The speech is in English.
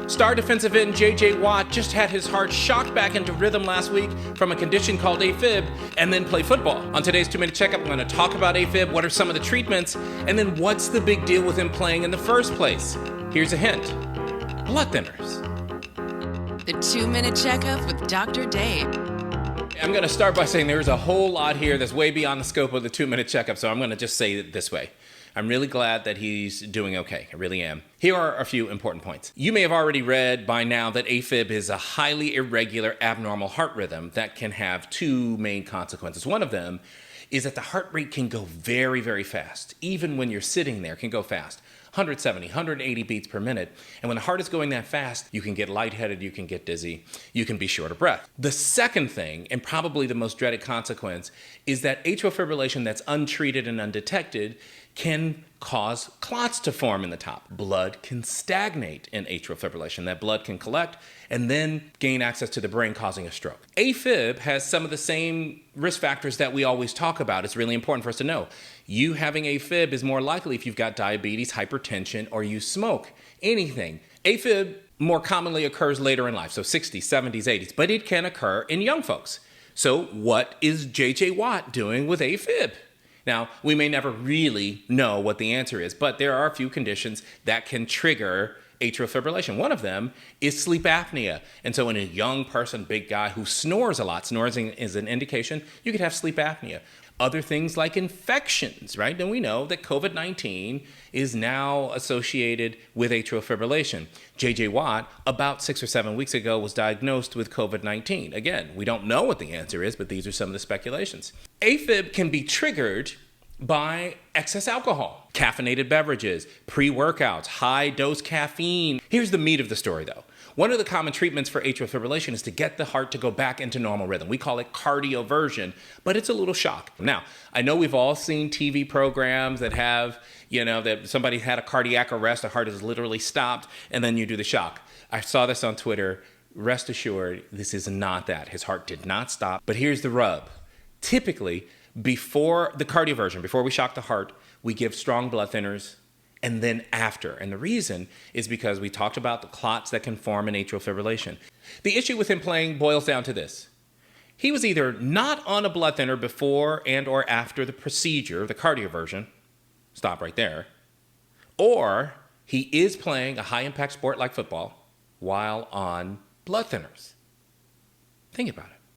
Star defensive end J.J. Watt just had his heart shocked back into rhythm last week from a condition called AFib and then play football. On today's 2-Minute Checkup, I'm going to talk about AFib, what are some of the treatments, and then what's the big deal with him playing in the first place. Here's a hint. Blood thinners. The 2-Minute Checkup with Dr. Dave. I'm going to start by saying there's a whole lot here that's way beyond the scope of the 2-Minute Checkup, so I'm going to just say it this way. I'm really glad that he's doing okay. I really am. Here are a few important points. You may have already read by now that AFib is a highly irregular abnormal heart rhythm that can have two main consequences. One of them is that the heart rate can go very, very fast. Even when you're sitting there, it can go fast. 170, 180 beats per minute. And when the heart is going that fast, you can get lightheaded, you can get dizzy, you can be short of breath. The second thing, and probably the most dreaded consequence, is that atrial fibrillation that's untreated and undetected can cause clots to form in the top. Blood can stagnate in atrial fibrillation. That blood can collect and then gain access to the brain, causing a stroke. AFib has some of the same risk factors that we always talk about. It's really important for us to know. You having AFib is more likely if you've got diabetes, hypertension, or you smoke. Anything. AFib more commonly occurs later in life, so 60s, 70s, 80s, but it can occur in young folks. So what is J.J. Watt doing with AFib? Now, we may never really know what the answer is, but there are a few conditions that can trigger atrial fibrillation. One of them is sleep apnea. And so in a young person, big guy who snores a lot, snoring is an indication, you could have sleep apnea. Other things like infections, right? And we know that COVID-19 is now associated with atrial fibrillation. J.J. Watt, about 6 or 7 weeks ago, was diagnosed with COVID-19. Again, we don't know what the answer is, but these are some of the speculations. AFib can be triggered by excess alcohol, caffeinated beverages, pre-workouts, high-dose caffeine. Here's the meat of the story, though. One of the common treatments for atrial fibrillation is to get the heart to go back into normal rhythm. We call it cardioversion, but it's a little shock. Now, I know we've all seen TV programs that have, that somebody had a cardiac arrest, the heart is literally stopped, and then you do the shock. I saw this on Twitter. Rest assured, this is not that. His heart did not stop, but here's the rub. Typically, before the cardioversion, before we shock the heart, we give strong blood thinners, and then after. And the reason is because we talked about the clots that can form in atrial fibrillation. The issue with him playing boils down to this. He was either not on a blood thinner before and or after the procedure, the cardioversion, stop right there, or he is playing a high-impact sport like football while on blood thinners. Think about it.